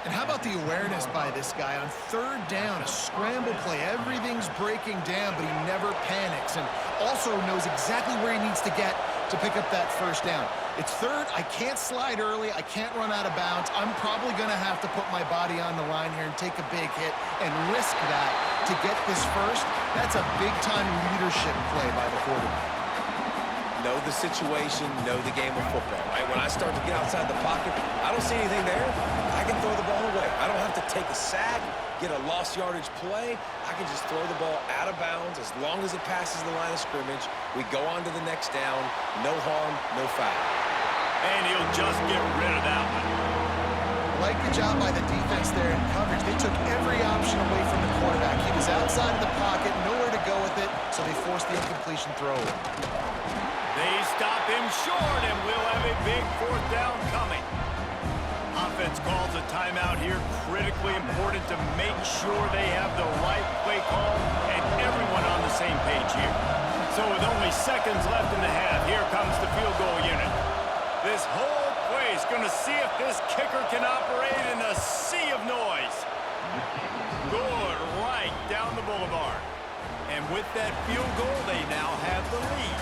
And how about the awareness by this guy on third down, a scramble play. Everything's breaking down, but he never panics and also knows exactly where he needs to get to pick up that first down. It's third. I can't slide early. I can't run out of bounds. I'm probably going to have to put my body on the line here and take a big hit and risk that to get this first. That's a big-time leadership play by the quarterback. Know the situation, know the game of football, right? When I start to get outside the pocket, I don't see anything there. I can throw the ball away. I don't have to take a sack, get a lost yardage play. I can just throw the ball out of bounds as long as it passes the line of scrimmage. We go on to the next down. No harm, no foul. And he'll just get rid of that one. Like the job by the defense there in coverage. They took every option away from the quarterback. He was outside of the pocket, nowhere to go with it, so they forced the incompletion throw. They stop him short, and we'll have a big fourth down coming. Offense calls a timeout here. Critically important to make sure they have the right play call and everyone on the same page here. So with only seconds left in the half, here comes the field goal unit. This whole play is going to see if this kicker can operate in a sea of noise. Good right down the boulevard. And with that field goal, they now have the lead.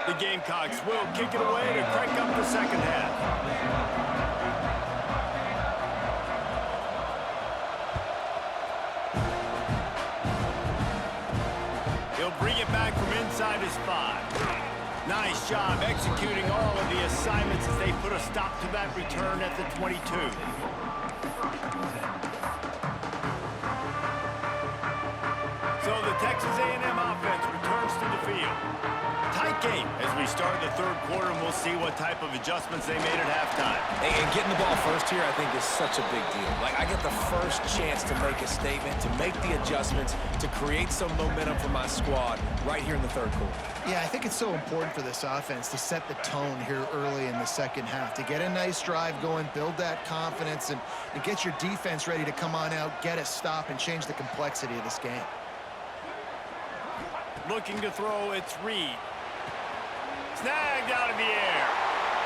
The Gamecocks will kick it away to crank up the second half. He'll bring it back from inside his 5. Nice job executing all of the assignments as they put a stop to that return at the 22. So the Texas A&M offense returns to the field. Tight game as we start the third quarter, and we'll see what type of adjustments they made at halftime. And getting the ball first here, I think, is such a big deal. Like, I get the first chance to make a statement, to make the adjustments, to create some momentum for my squad right here in the third quarter. Yeah, I think it's so important for this offense to set the tone here early in the second half, to get a nice drive going, build that confidence, and get your defense ready to come on out, get a stop, and change the complexity of this game. Looking to throw, it's Reed. Snagged out of the air.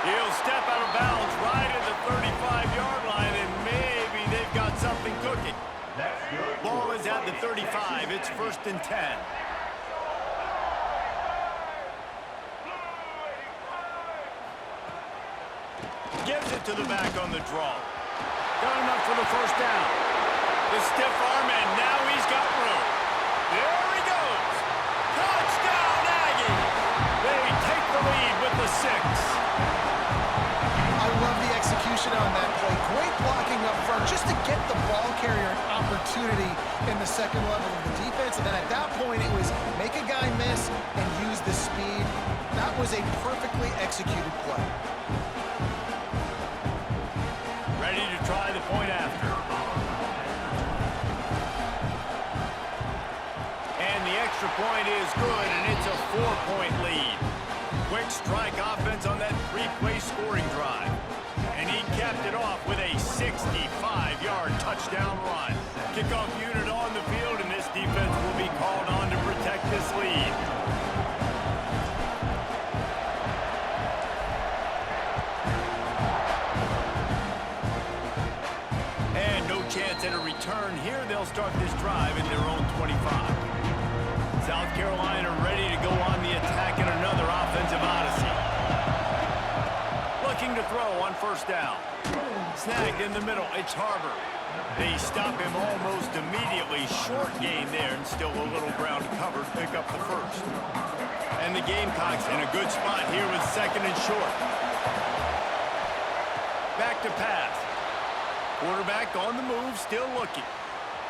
He'll step out of bounds right at the 35-yard line, and maybe they've got something cooking. Ball is at the 35. It's 1st and 10. Gives it to the back on the draw. Got enough for the first down. The stiff arm, and now he's got room. There he goes. Touchdown, Aggies. They take the lead with the 6. I love the execution on that play. Great blocking up front just to get the ball carrier an opportunity in the second level of the defense. And then at that point, it was make a guy miss and use the speed. That was a perfectly executed play. Ready to try the point after. And the extra point is good, and it's a 4-point lead. Quick strike offense on that 3-play scoring drive. And he capped it off with a 65-yard touchdown run. Kickoff unit on the field, and this defense will be called on to protect this lead. And no chance at a return here. They'll start this drive in their own 25. South Carolina ready to go on the attack in another offensive odyssey. Looking to throw on first down. Snagged in the middle. It's Harbor. They stop him almost immediately. Short gain there, and still a little ground covered. Pick up the first. And the Gamecocks in a good spot here with 2nd and short. Back to pass. Quarterback on the move, still looking.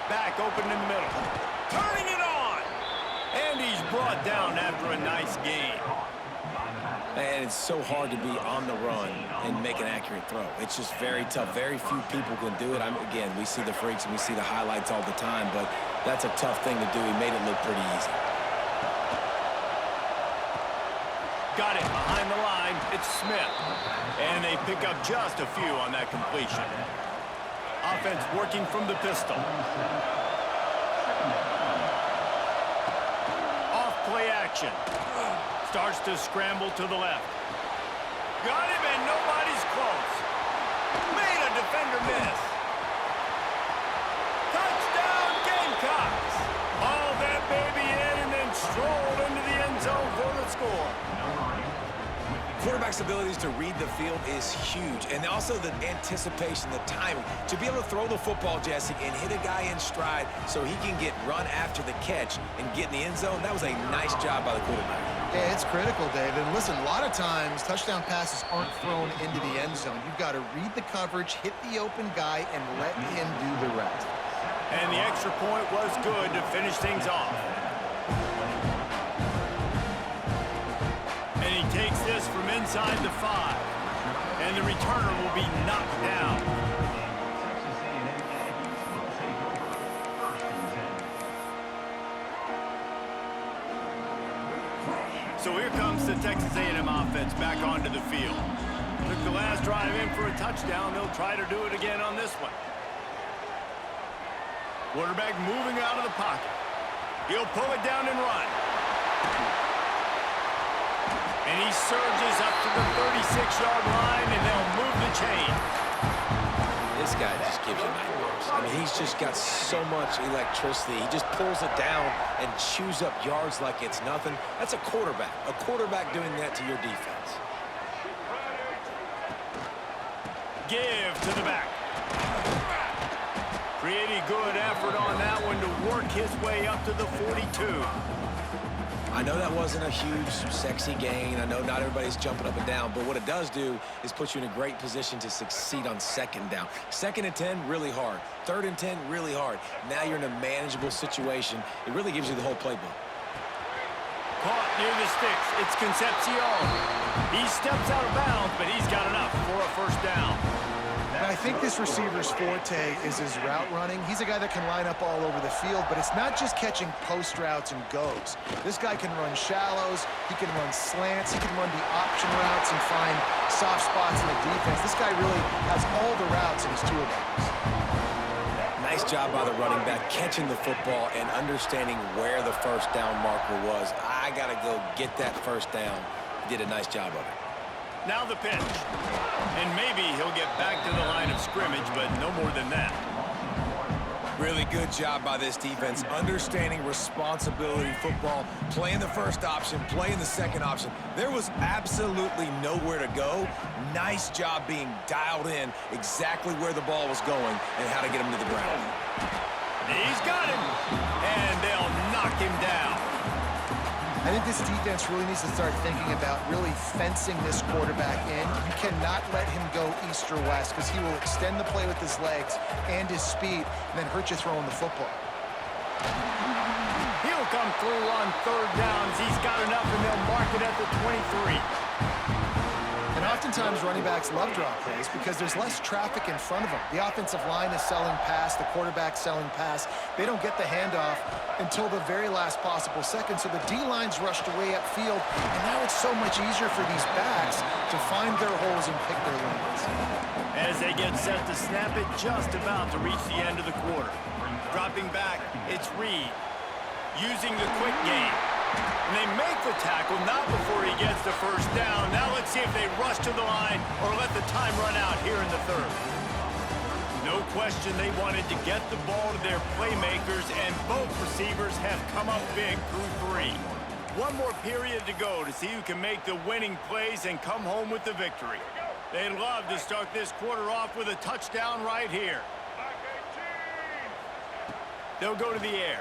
Back open in the middle. Turning it on! And he's brought down after a nice gain. And it's so hard to be on the run and make an accurate throw. It's just very tough. Very few people can do it. Again, we see the freaks and we see the highlights all the time, but that's a tough thing to do. He made it look pretty easy. Got it behind the line. It's Smith. And they pick up just a few on that completion. Offense working from the pistol. action. Starts to scramble to the left. Got him, and nobody's close. Made a defender miss. Touchdown, Gamecocks! Hauled that baby in and then strolled into the end zone for the score. Quarterback's abilities to read the field is huge, and also the anticipation, the timing. To be able to throw the football, Jesse, and hit a guy in stride so he can get run after the catch and get in the end zone, that was a nice job by the quarterback. Yeah, it's critical, Dave. And listen, a lot of times touchdown passes aren't thrown into the end zone. You've got to read the coverage, hit the open guy, and let him do the rest. And the extra point was good to finish things off. And he takes this from inside the 5. And the returner will be knocked down. So here comes the Texas A&M offense back onto the field. Took the last drive in for a touchdown. They'll try to do it again on this one. Quarterback moving out of the pocket. He'll pull it down and run. And he surges up to the 36-yard line, and they'll move the chain. This guy just gives you nightmares. I mean, he's just got so much electricity. He just pulls it down and chews up yards like it's nothing. That's a quarterback. A quarterback doing that to your defense. Give to the back. Pretty good effort on that one to work his way up to the 42. I know that wasn't a huge, sexy gain. I know not everybody's jumping up and down, but what it does do is put you in a great position to succeed on second down. 2nd and 10, really hard. 3rd and 10, really hard. Now you're in a manageable situation. It really gives you the whole playbook. Caught near the sticks. It's Concepcion. He steps out of bounds, but he's got enough for a first down. And I think this receiver's forte is his route running. He's a guy that can line up all over the field, but it's not just catching post routes and goes. This guy can run shallows, he can run slants, he can run the option routes and find soft spots in the defense. This guy really has all the routes in his toolbox. Nice job by the running back, catching the football and understanding where the first down marker was. I got to go get that first down. He did a nice job of it. Now the pitch. And maybe he'll get back to the line of scrimmage, but no more than that. Really good job by this defense, understanding responsibility football, playing the first option, playing the second option. There was absolutely nowhere to go. Nice job being dialed in exactly where the ball was going and how to get him to the ground. He's got him, and they'll knock him down. I think this defense really needs to start thinking about really fencing this quarterback in. You cannot let him go east or west because he will extend the play with his legs and his speed and then hurt you throwing the football. He'll come through on 3rd downs. He's got enough, and they'll mark it at the 23. And oftentimes running backs love draw plays because there's less traffic in front of them. The offensive line is selling pass, the quarterback's selling pass. They don't get the handoff until the very last possible second, so the D-line's rushed away upfield, and now it's so much easier for these backs to find their holes and pick their lanes. As they get set to snap it, just about to reach the end of the quarter. Dropping back, it's Reed, using the quick game. And they make the tackle, not before he gets the first down. Now let's see if they rush to the line or let the time run out here in the 3rd. No question they wanted to get the ball to their playmakers, and both receivers have come up big through 3. One more period to go to see who can make the winning plays and come home with the victory. They'd love to start this quarter off with a touchdown right here. They'll go to the air.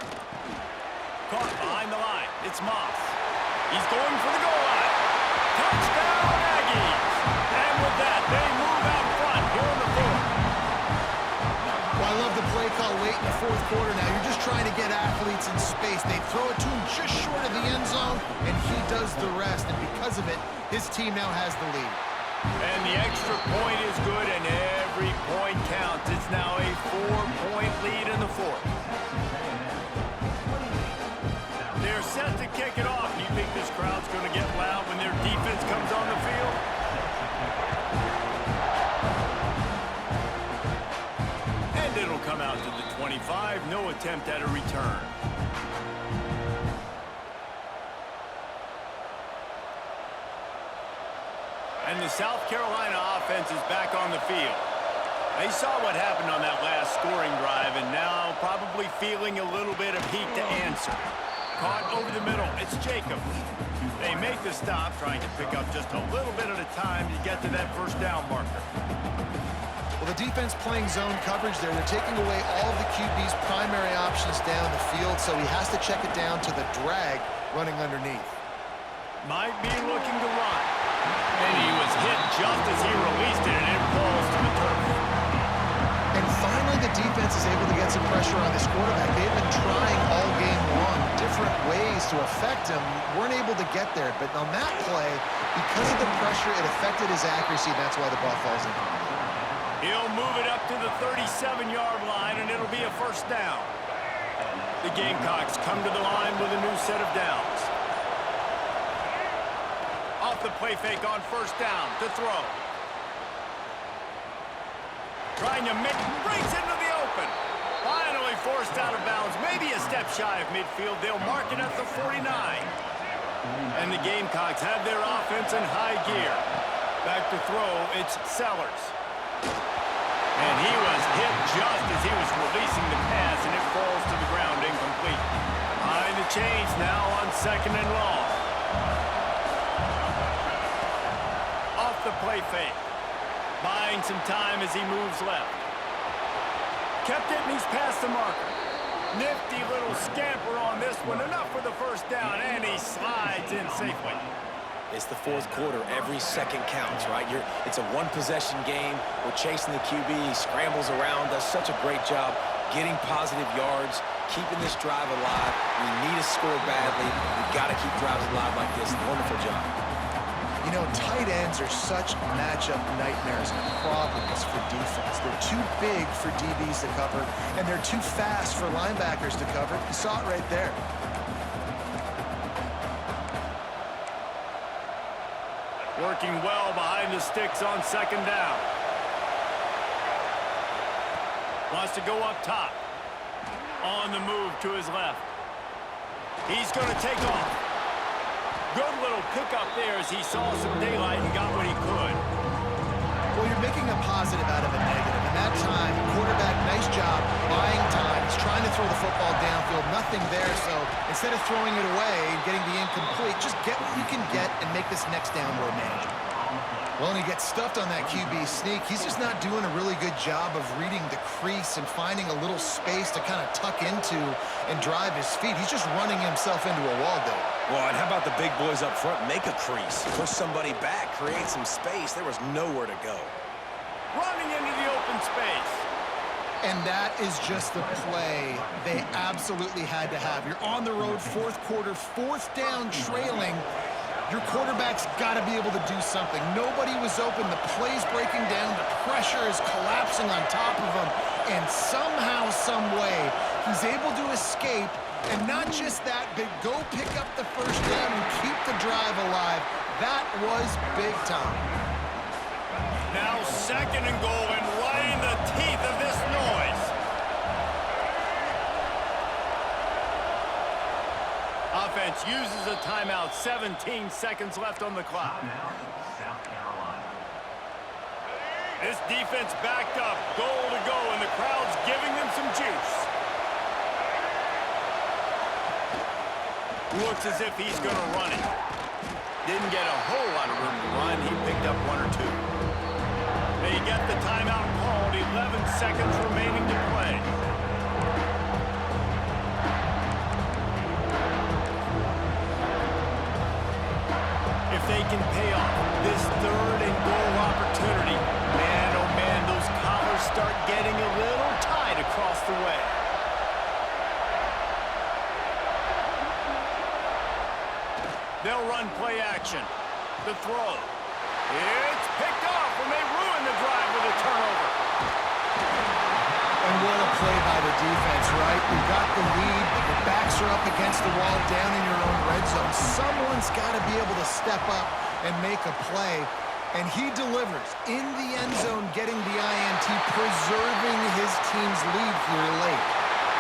Caught behind the line. It's Moss. He's going for the goal line. Touchdown, Aggies! And with that, they move out front here in the 4th. Well, I love the play call late in the 4th quarter now. You're just trying to get athletes in space. They throw it to him just short of the end zone, and he does the rest. And because of it, his team now has the lead. And the extra point is good, and every point counts. It's now a 4-point lead in the 4th. They're set to kick it off. Do you think this crowd's going to get loud when their defense comes on the field? And it'll come out to the 25. No attempt at a return. And the South Carolina offense is back on the field. They saw what happened on that last scoring drive, and now probably feeling a little bit of heat to answer. Caught over the middle. It's Jacobs. They make the stop, trying to pick up just a little bit at a time to get to that first down marker. Well, the defense playing zone coverage there. They're taking away all of the QB's primary options down the field, so he has to check it down to the drag running underneath. Might be looking to run. And he was hit just as he released it, and it falls to the turf. And finally, the defense is able to get some pressure on this quarterback. They've been trying all game long different ways to affect him. Weren't able to get there. But on that play, because of the pressure, it affected his accuracy. That's why the ball falls in. He'll move it up to the 37-yard line, and it'll be a first down. The Gamecocks come to the line with a new set of downs. Off the play fake on first down to throw. Trying to make, breaks into the open. Finally forced out of bounds, maybe a step shy of midfield. They'll mark it at the 49. And the Gamecocks have their offense in high gear. Back to throw, it's Sellers. And he was hit just as he was releasing the pass, and it falls to the ground incomplete. Behind the chains now on second and long. Off the play fake. Buying some time as he moves left. Kept it, and he's past the marker. Nifty little scamper on this one. Enough for the first down, and he slides in safely. It's the fourth quarter. Every second counts, right? It's a one-possession game. We're chasing the QB. He scrambles around, does such a great job getting positive yards, keeping this drive alive. We need to score badly. We've got to keep drives alive like this. Wonderful job. You know, tight ends are such matchup nightmares and problems for defense. They're too big for DBs to cover, and they're too fast for linebackers to cover. You saw it right there. Working well behind the sticks on second down. Wants to go up top. On the move to his left. He's going to take off. Good little pickup there as he saw some daylight and got what he could. Well, you're making a positive out of a negative. And that time, quarterback, nice job, buying time. He's trying to throw the football downfield. Nothing there, so instead of throwing it away and getting the incomplete, just get what you can get and make this next down more manageable. Well, and he gets stuffed on that QB sneak. He's just not doing a really good job of reading the crease and finding a little space to kind of tuck into and drive his feet. He's just running himself into a wall there. Well, and how about the big boys up front? Make a crease, push somebody back, create some space. There was nowhere to go. Running into the open space. And that is just the play they absolutely had to have. You're on the road, fourth quarter, fourth down, trailing. Your quarterback's got to be able to do something. Nobody was open. The play's breaking down. The pressure is collapsing on top of him. And somehow, some way, he's able to escape. And not just that, but go pick up the first down and keep the drive alive. That was big time. Now second and goal, and right in the teeth of this noise. Offense uses a timeout. 17 seconds left on the clock. This defense backed up, goal to go, and the crowd's giving them some juice. Looks as if he's going to run it. Didn't get a whole lot of room to run. He picked up one or two. They get the timeout called. 11 seconds remaining to play. If they can pay off this third and goal opportunity, man, oh man, those collars start getting a little tight across the way. They'll run play action. The throw. It's picked off, and they ruin the drive with a turnover. And what a play by the defense, right? You got the lead, but your backs are up against the wall down in your own red zone. Someone's got to be able to step up and make a play. And he delivers in the end zone, getting the INT, preserving his team's lead here late.